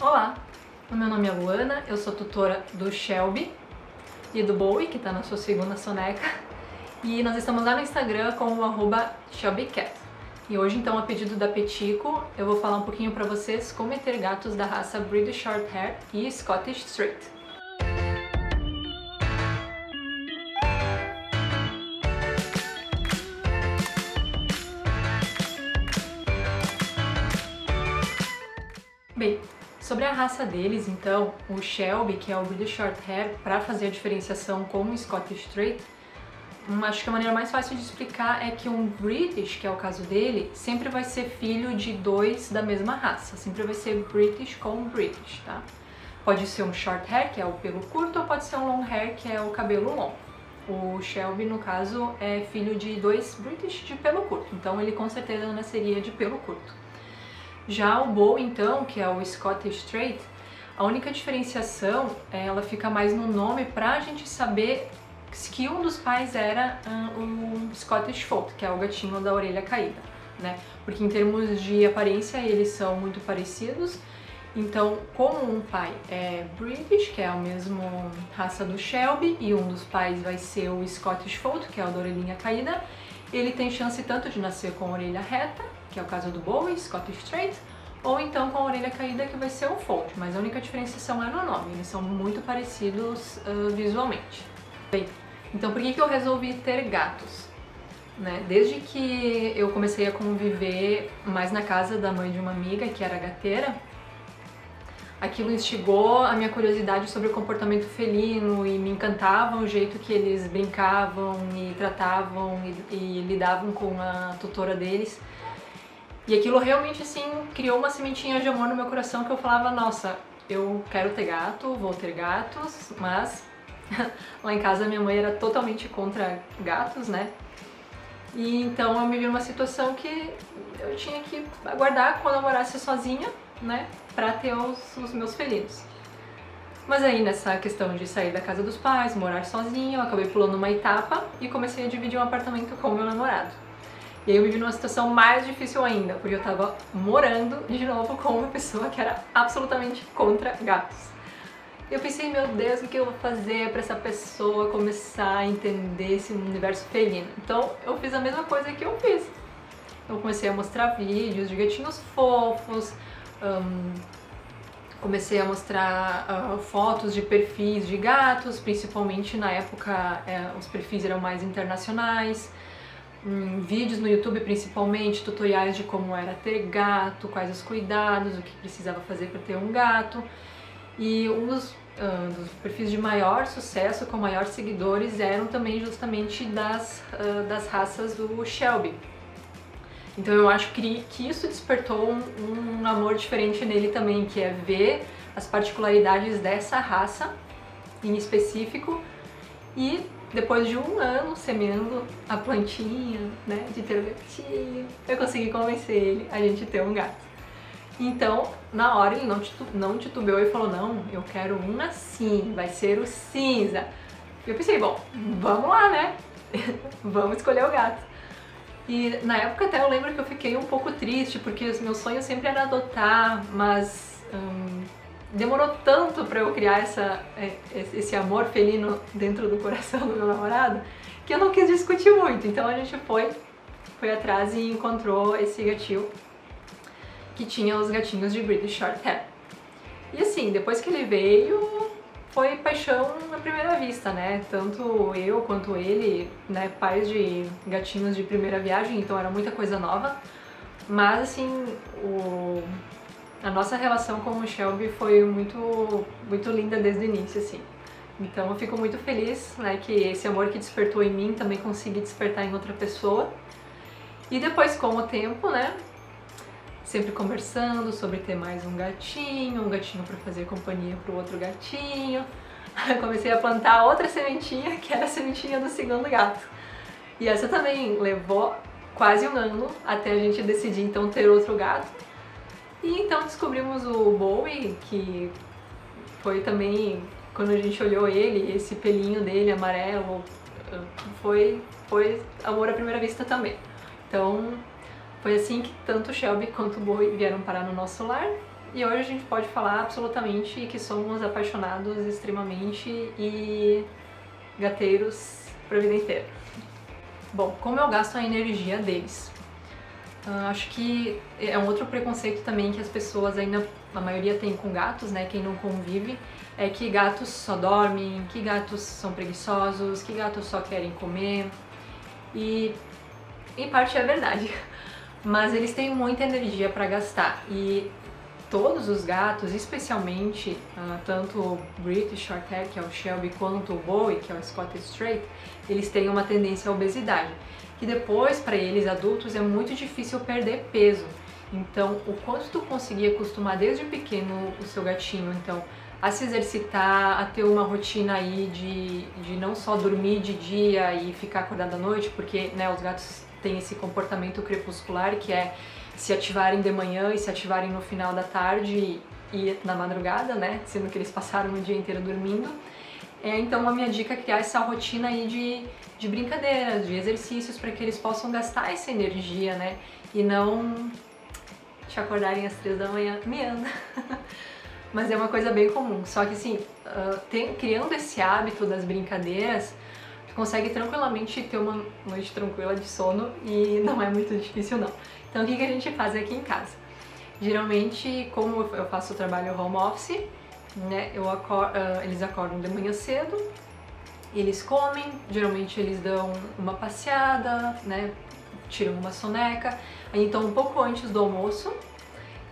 Olá, o meu nome é Luana, eu sou tutora do Shelby e do Bowie, que está na sua segunda soneca, e nós estamos lá no Instagram com o @ShelbyCat. E hoje, então, a pedido da Petico, eu vou falar um pouquinho para vocês como ter gatos da raça British Shorthair e Scottish Straight. Bem, sobre a raça deles, então, o Shelby, que é o British Shorthair, para fazer a diferenciação com o Scottish Straight, acho que a maneira mais fácil de explicar é que um British, que é o caso dele, sempre vai ser filho de dois da mesma raça, sempre vai ser British com British, tá? Pode ser um Shorthair, que é o pelo curto, ou pode ser um Longhair, que é o cabelo longo. O Shelby, no caso, é filho de dois British de pelo curto, então ele com certeza nasceria de pelo curto. Já o Bowie, então, que é o Scottish Straight, a única diferenciação, ela fica mais no nome pra gente saber que um dos pais era o Scottish Fold, que é o gatinho da orelha caída, né? Porque em termos de aparência eles são muito parecidos. Então, como um pai é British, que é a mesma raça do Shelby, e um dos pais vai ser o Scottish Fold, que é o da orelhinha caída, ele tem chance tanto de nascer com a orelha reta, que é o caso do Bowie, Scottish Straight, ou então com a orelha caída, que vai ser o Fold, mas a única diferenciação é no nome, eles são muito parecidos visualmente. Bem, então por que eu resolvi ter gatos? Né? Desde que eu comecei a conviver mais na casa da mãe de uma amiga, que era gateira, aquilo instigou a minha curiosidade sobre o comportamento felino e me encantava o jeito que eles brincavam e tratavam e lidavam com a tutora deles. E aquilo realmente, assim, criou uma sementinha de amor no meu coração que eu falava, nossa, eu quero ter gato, vou ter gatos, mas lá em casa minha mãe era totalmente contra gatos, né? E então eu me vi numa situação que eu tinha que aguardar quando eu morasse sozinha, né, pra ter os meus felinos. Mas aí nessa questão de sair da casa dos pais, morar sozinha, eu acabei pulando uma etapa e comecei a dividir um apartamento com o meu namorado. E aí eu me vi numa situação mais difícil ainda, porque eu tava morando de novo com uma pessoa que era absolutamente contra gatos. Eu pensei, meu Deus, o que eu vou fazer pra essa pessoa começar a entender esse universo felino? Então eu fiz a mesma coisa que eu fiz. Eu comecei a mostrar vídeos de gatinhos fofos, comecei a mostrar fotos de perfis de gatos, principalmente na época os perfis eram mais internacionais, vídeos no YouTube principalmente, tutoriais de como era ter gato, quais os cuidados, o que precisava fazer para ter um gato. E um dos perfis de maior sucesso, com maior seguidores, eram também justamente das raças do Shelby. Então eu acho que isso despertou um amor diferente nele também, que é ver as particularidades dessa raça em específico. E depois de um ano semeando a plantinha, né, de ter um gatinho, eu consegui convencer ele a gente ter um gato. Então, na hora ele não titubeou e falou, não, eu quero um assim, vai ser o cinza. E eu pensei, bom, vamos lá, né? Vamos escolher o gato. E na época até eu lembro que eu fiquei um pouco triste, porque os meus sonhos sempre era adotar, mas demorou tanto pra eu criar esse amor felino dentro do coração do meu namorado, que eu não quis discutir muito. Então a gente foi atrás e encontrou esse gatinho, que tinha os gatinhos de British Shorthair. E assim, depois que ele veio, foi paixão à primeira vista, né? Tanto eu quanto ele, né, pais de gatinhos de primeira viagem, então era muita coisa nova. Mas assim, a nossa relação com o Shelby foi muito linda desde o início, assim. Então eu fico muito feliz, né, que esse amor que despertou em mim também consiga despertar em outra pessoa. E depois, com o tempo, né, sempre conversando sobre ter mais um gatinho para fazer companhia pro outro gatinho. Eu comecei a plantar outra sementinha, que era a sementinha do segundo gato. E essa também levou quase um ano até a gente decidir então ter outro gato. E então descobrimos o Bowie, que foi também, quando a gente olhou ele, esse pelinho dele amarelo, foi amor à primeira vista também. Então foi assim que tanto o Shelby quanto o Bowie vieram parar no nosso lar e hoje a gente pode falar absolutamente que somos apaixonados extremamente e gateiros pra vida inteira. Bom, como eu gasto a energia deles? Acho que é um outro preconceito também que as pessoas ainda, a maioria tem com gatos, né, quem não convive, é que gatos só dormem, que gatos são preguiçosos, que gatos só querem comer, e em parte é verdade, mas eles têm muita energia para gastar, e todos os gatos, especialmente tanto o British Shorthair, que é o Shelby, quanto o Bowie, que é o Scottish Straight, eles têm uma tendência à obesidade, que depois, para eles adultos, é muito difícil perder peso. Então, o quanto tu conseguir acostumar desde pequeno o seu gatinho, então, a se exercitar, a ter uma rotina aí de não só dormir de dia e ficar acordado à noite, porque, né, os gatos têm esse comportamento crepuscular, que é se ativarem de manhã e se ativarem no final da tarde e na madrugada, né, sendo que eles passaram o dia inteiro dormindo. Então a minha dica é criar essa rotina aí de brincadeiras, de exercícios, para que eles possam gastar essa energia, né, e não te acordarem às 3 da manhã miando. Mas é uma coisa bem comum, só que assim, criando esse hábito das brincadeiras, tu consegue tranquilamente ter uma noite tranquila de sono e não é muito difícil não. Então o que a gente faz aqui em casa? Geralmente, como eu faço o trabalho home office, né, eles acordam de manhã cedo, eles comem, geralmente eles dão uma passeada, né, tiram uma soneca, aí então um pouco antes do almoço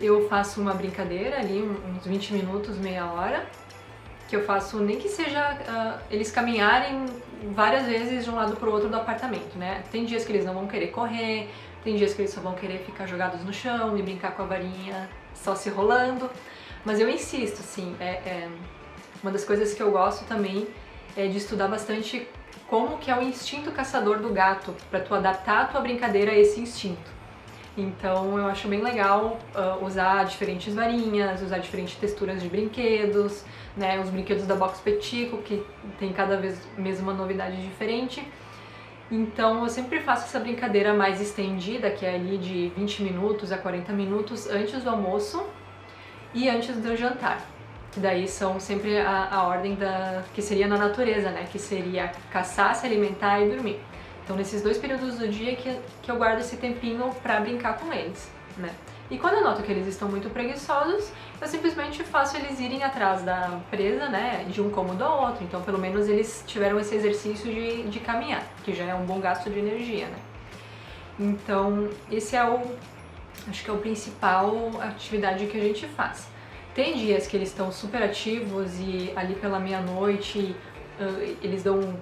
eu faço uma brincadeira ali, uns 20 minutos, meia hora, que eu faço nem que seja eles caminharem várias vezes de um lado para o outro do apartamento, né, tem dias que eles não vão querer correr, tem dias que eles só vão querer ficar jogados no chão e brincar com a varinha só se rolando. Mas eu insisto, assim, uma das coisas que eu gosto também é de estudar bastante como que é o instinto caçador do gato, para tu adaptar a tua brincadeira a esse instinto. Então eu acho bem legal usar diferentes varinhas, usar diferentes texturas de brinquedos, né, os brinquedos da Box Petico, que tem cada vez mesmo uma novidade diferente. Então eu sempre faço essa brincadeira mais estendida, que é ali de 20 minutos a 40 minutos antes do almoço e antes do jantar. Que daí são sempre a ordem que seria na natureza, né? Que seria caçar, se alimentar e dormir. Então nesses 2 períodos do dia que eu guardo esse tempinho pra brincar com eles, né? E quando eu noto que eles estão muito preguiçosos, eu simplesmente faço eles irem atrás da presa, né, de um cômodo ao outro. Então pelo menos eles tiveram esse exercício de caminhar, que já é um bom gasto de energia, né? Então esse é acho que é o principal atividade que a gente faz. Tem dias que eles estão super ativos e ali pela meia-noite eles dão um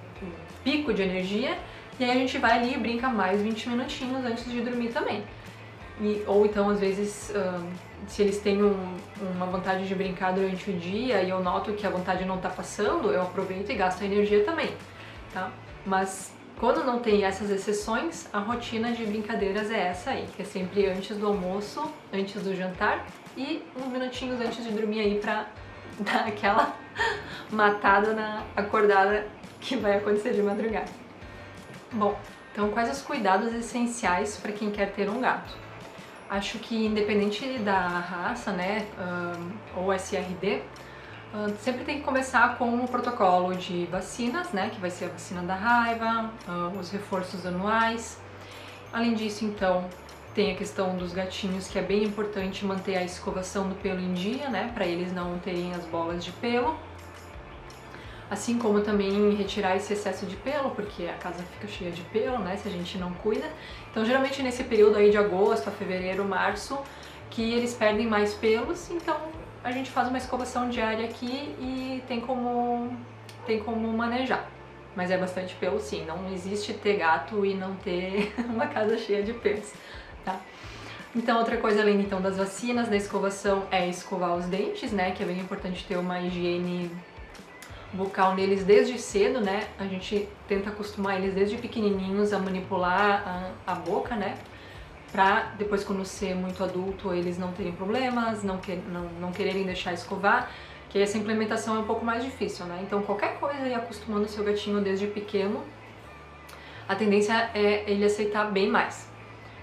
pico de energia, e aí a gente vai ali e brinca mais 20 minutinhos antes de dormir também. Ou então, às vezes, se eles têm uma vontade de brincar durante o dia e eu noto que a vontade não tá passando, eu aproveito e gasto a energia também, tá? Mas quando não tem essas exceções, a rotina de brincadeiras é essa aí, que é sempre antes do almoço, antes do jantar e uns minutinhos antes de dormir aí pra dar aquela matada na acordada que vai acontecer de madrugada. Bom, então quais os cuidados essenciais para quem quer ter um gato? Acho que independente da raça, né, ou SRD, sempre tem que começar com o protocolo de vacinas, né, que vai ser a vacina da raiva, os reforços anuais. Além disso, então, tem a questão dos gatinhos, que é bem importante manter a escovação do pelo em dia, né, para eles não terem as bolas de pelo. Assim como também retirar esse excesso de pelo, porque a casa fica cheia de pelo, né, se a gente não cuida. Então, geralmente nesse período aí de agosto a fevereiro, março, que eles perdem mais pelos, então a gente faz uma escovação diária aqui e tem como manejar. Mas é bastante pelo sim, não existe ter gato e não ter uma casa cheia de pelos, tá? Então, outra coisa além então das vacinas, da escovação, é escovar os dentes, né, que é bem importante ter uma higiene bucal neles desde cedo, né? A gente tenta acostumar eles desde pequenininhos a manipular a boca, né? Pra depois, quando ser muito adulto, eles não terem problemas, não quererem deixar escovar, que essa implementação é um pouco mais difícil, né? Então qualquer coisa ir acostumando o seu gatinho desde pequeno, a tendência é ele aceitar bem mais.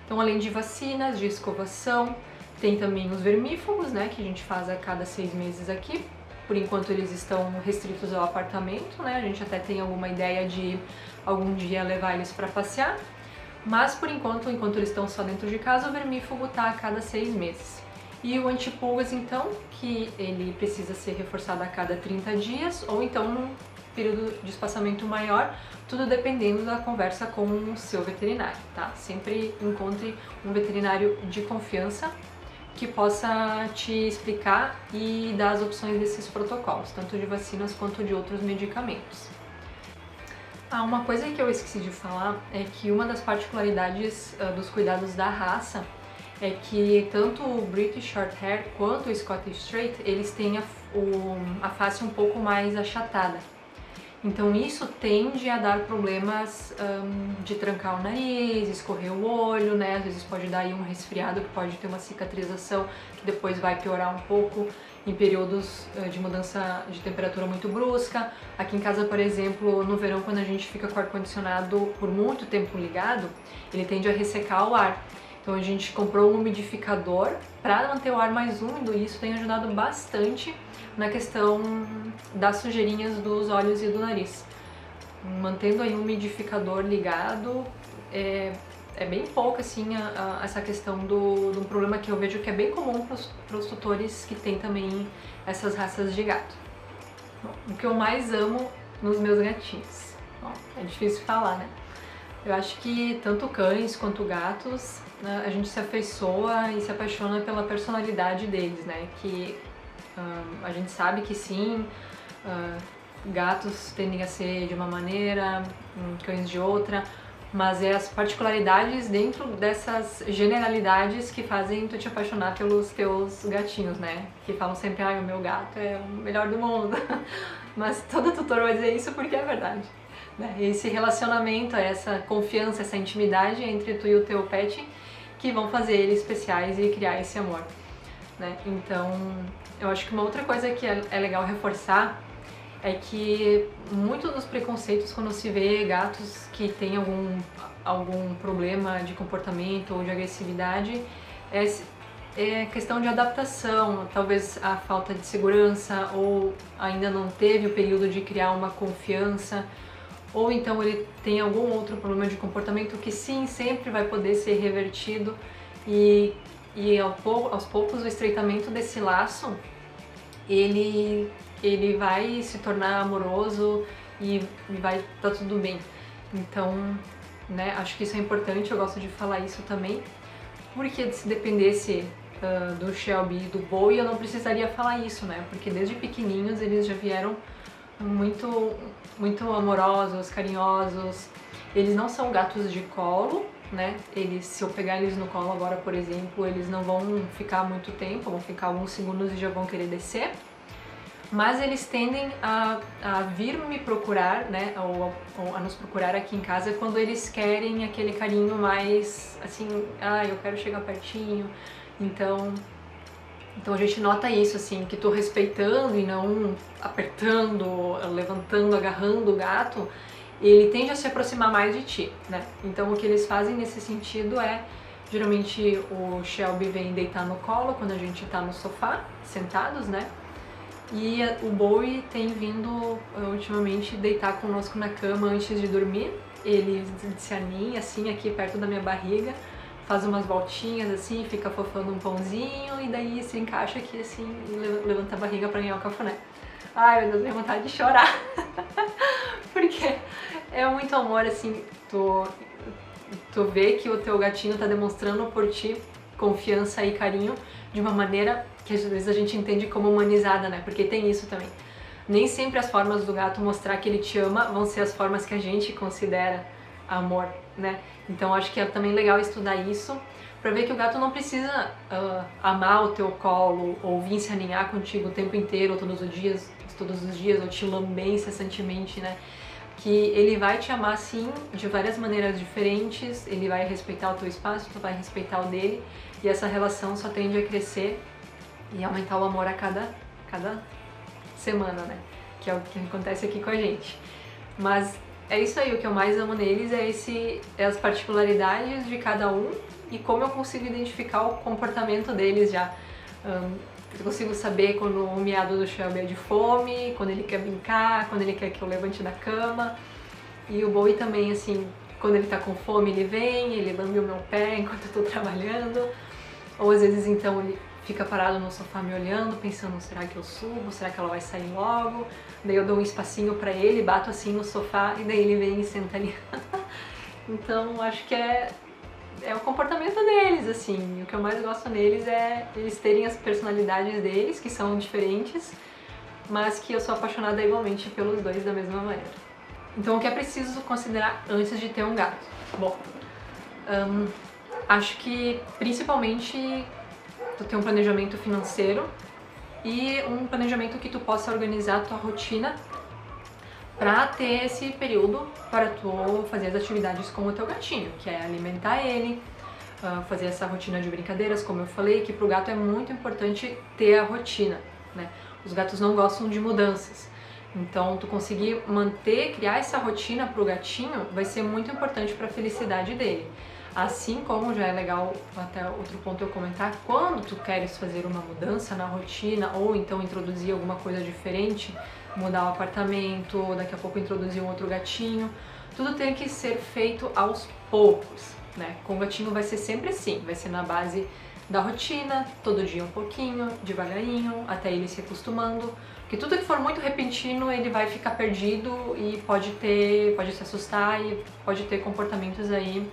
Então, além de vacinas, de escovação, Tem também os vermífugos, né, que a gente faz a cada 6 meses aqui. Por enquanto eles estão restritos ao apartamento, né, a gente até tem alguma ideia de algum dia levar eles para passear. Mas por enquanto eles estão só dentro de casa, o vermífugo tá a cada 6 meses. E o antipulgas, então, que ele precisa ser reforçado a cada 30 dias, ou então num período de espaçamento maior, tudo dependendo da conversa com o seu veterinário, tá? Sempre encontre um veterinário de confiança que possa te explicar e dar as opções desses protocolos, tanto de vacinas quanto de outros medicamentos. Uma coisa que eu esqueci de falar é que uma das particularidades dos cuidados da raça é que tanto o British Shorthair quanto o Scottish Straight, eles têm a face um pouco mais achatada. Então isso tende a dar problemas de trancar o nariz, escorrer o olho, né? Às vezes pode dar aí um resfriado que pode ter uma cicatrização que depois vai piorar um pouco em períodos de mudança de temperatura muito brusca. Aqui em casa, por exemplo, no verão, quando a gente fica com o ar-condicionado por muito tempo ligado, ele tende a ressecar o ar. Então a gente comprou um umidificador para manter o ar mais úmido e isso tem ajudado bastante na questão das sujeirinhas dos olhos e do nariz. Mantendo aí um umidificador ligado, é bem pouco assim essa questão do problema que eu vejo que é bem comum para os tutores que têm também essas raças de gato. Bom, o que eu mais amo nos meus gatinhos. Bom, é difícil falar, né? Eu acho que tanto cães quanto gatos, né, a gente se afeiçoa e se apaixona pela personalidade deles, né? Que a gente sabe que sim, gatos tendem a ser de uma maneira, cães de outra, mas é as particularidades dentro dessas generalidades que fazem tu te apaixonar pelos teus gatinhos, né? Que falam sempre, o meu gato é o melhor do mundo. Mas todo tutor vai dizer isso porque é verdade. Né? Esse relacionamento, essa confiança, essa intimidade entre tu e o teu pet que vão fazer eles especiais e criar esse amor. Né? Então, eu acho que uma outra coisa que é legal reforçar é que muitos dos preconceitos quando se vê gatos que têm algum problema de comportamento ou de agressividade é questão de adaptação, talvez a falta de segurança ou ainda não teve o período de criar uma confiança, ou então ele tem algum outro problema de comportamento que sim, sempre vai poder ser revertido e aos poucos o estreitamento desse laço ele vai se tornar amoroso e vai estar tudo bem. Então, né, acho que isso é importante, eu gosto de falar isso também, porque se dependesse do Shelby e do Bowie eu não precisaria falar isso, né, porque desde pequenininhos eles já vieram muito amorosos, carinhosos. Eles não são gatos de colo, né? Se eu pegar eles no colo agora, por exemplo, eles não vão ficar muito tempo, vão ficar alguns segundos e já vão querer descer. Mas eles tendem a vir me procurar, né? Ou a nos procurar aqui em casa quando eles querem aquele carinho mais assim, eu quero chegar pertinho. Então a gente nota isso, assim, que tô respeitando e não apertando, levantando, agarrando o gato, ele tende a se aproximar mais de ti, né? Então o que eles fazem nesse sentido geralmente o Shelby vem deitar no colo quando a gente tá no sofá, sentados, né? E o Bowie tem vindo ultimamente deitar conosco na cama antes de dormir. Ele se aninha assim aqui perto da minha barriga, faz umas voltinhas assim, fica fofando um pãozinho e daí se encaixa aqui assim e levanta a barriga pra ganhar o cafuné. Ai meu Deus, minha vontade de chorar. Porque é muito amor assim, tu vê que o teu gatinho tá demonstrando por ti confiança e carinho de uma maneira que às vezes a gente entende como humanizada, né? Porque tem isso também. Nem sempre as formas do gato mostrar que ele te ama vão ser as formas que a gente considera amor, né? Então acho que é também legal estudar isso pra ver que o gato não precisa amar o teu colo ou vir se aninhar contigo o tempo inteiro, ou todos os dias, ou te lamber incessantemente, né? Que ele vai te amar sim, de várias maneiras diferentes, ele vai respeitar o teu espaço, tu vai respeitar o dele, e essa relação só tende a crescer e aumentar o amor a cada semana, né? Que é o que acontece aqui com a gente. Mas é isso aí, o que eu mais amo neles é as particularidades de cada um e como eu consigo identificar o comportamento deles já. Eu consigo saber quando o miado do Shelby é de fome, quando ele quer brincar, quando ele quer que eu levante da cama. E o Bowie também, assim, quando ele tá com fome ele vem, ele lambe o meu pé enquanto eu tô trabalhando. Ou às vezes então ele fica parado no sofá me olhando, pensando, será que eu subo? Será que ela vai sair logo? Daí eu dou um espacinho pra ele, bato assim no sofá e daí ele vem e senta ali. Então acho que é o comportamento deles, assim. O que eu mais gosto neles é eles terem as personalidades deles, que são diferentes, mas que eu sou apaixonada igualmente pelos dois da mesma maneira. Então o que é preciso considerar antes de ter um gato? Bom, acho que principalmente tu ter um planejamento financeiro e um planejamento que tu possa organizar a tua rotina para ter esse período para tu fazer as atividades com o teu gatinho, que é alimentar ele, fazer essa rotina de brincadeiras, como eu falei, que pro gato é muito importante ter a rotina, né? Os gatos não gostam de mudanças, então tu conseguir criar essa rotina pro gatinho vai ser muito importante para a felicidade dele. Assim como já é legal, até outro ponto eu comentar, quando tu queres fazer uma mudança na rotina ou então introduzir alguma coisa diferente, mudar o apartamento, daqui a pouco introduzir um outro gatinho, tudo tem que ser feito aos poucos, né? Com o gatinho vai ser sempre assim, vai ser na base da rotina, todo dia um pouquinho, devagarinho, até ele se acostumando, porque tudo que for muito repentino ele vai ficar perdido e pode se assustar e pode ter comportamentos aí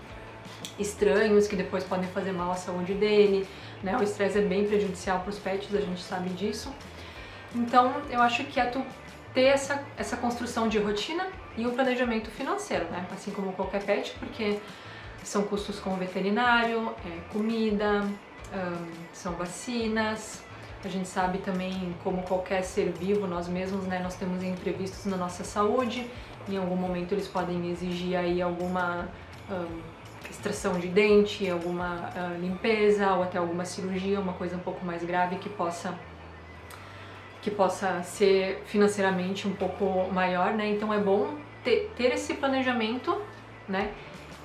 estranhos que depois podem fazer mal à saúde dele, né? O estresse é bem prejudicial para os pets, a gente sabe disso. Então eu acho que é tu ter essa construção de rotina e o planejamento financeiro, né? Assim como qualquer pet, porque são custos com o veterinário, comida, são vacinas. A gente sabe também, como qualquer ser vivo, nós mesmos, né, nós temos imprevistos na nossa saúde. Em algum momento eles podem exigir aí alguma extração de dente, alguma limpeza ou até alguma cirurgia, uma coisa um pouco mais grave que possa ser financeiramente um pouco maior, né? Então é bom ter esse planejamento, né?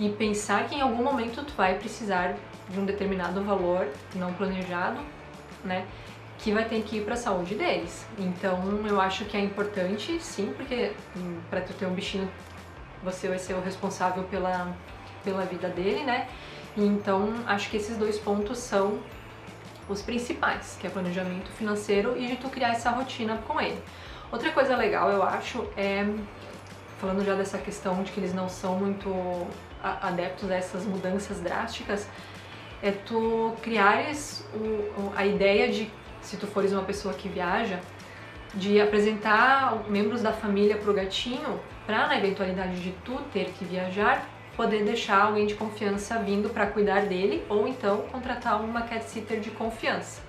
E pensar que em algum momento tu vai precisar de um determinado valor não planejado, né? Que vai ter que ir para a saúde deles. Então eu acho que é importante, sim, porque para tu ter um bichinho você vai ser o responsável pela vida dele, né? E então acho que esses dois pontos são os principais, que é planejamento financeiro e de tu criar essa rotina com ele. Outra coisa legal, eu acho, falando já dessa questão de que eles não são muito adeptos a essas mudanças drásticas, é tu criares a ideia de, se tu fores uma pessoa que viaja, de apresentar membros da família pro gatinho, pra na eventualidade de tu ter que viajar, poder deixar alguém de confiança vindo para cuidar dele, ou então contratar uma cat sitter de confiança,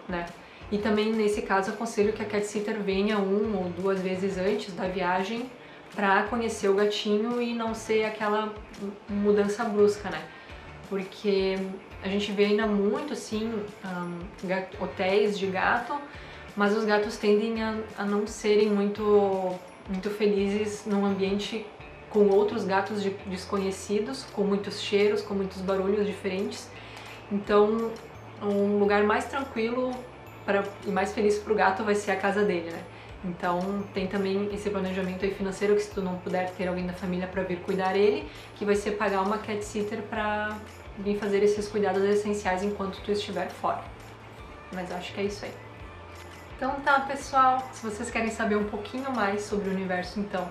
né? E também nesse caso aconselho que a cat sitter venha 1 ou 2 vezes antes da viagem para conhecer o gatinho e não ser aquela mudança brusca, né? Porque a gente vê ainda muito assim hotéis de gato, mas os gatos tendem a não serem muito felizes num ambiente com outros gatos desconhecidos, com muitos cheiros, com muitos barulhos diferentes. Então, um lugar mais tranquilo e mais feliz para o gato vai ser a casa dele, né? Então, tem também esse planejamento aí financeiro, que se tu não puder ter alguém da família para vir cuidar ele, que vai ser pagar uma cat sitter para vir fazer esses cuidados essenciais enquanto tu estiver fora. Mas acho que é isso aí. Então tá, pessoal, se vocês querem saber um pouquinho mais sobre o universo, então,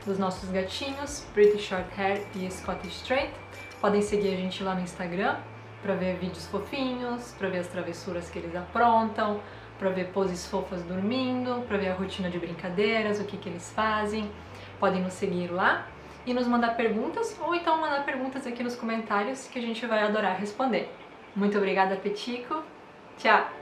dos nossos gatinhos, British Shorthair e Scottish Straight, podem seguir a gente lá no Instagram para ver vídeos fofinhos, para ver as travessuras que eles aprontam, para ver poses fofas dormindo, para ver a rotina de brincadeiras, o que eles fazem. Podem nos seguir lá e nos mandar perguntas, ou então mandar perguntas aqui nos comentários que a gente vai adorar responder. Muito obrigada, Petico. Tchau!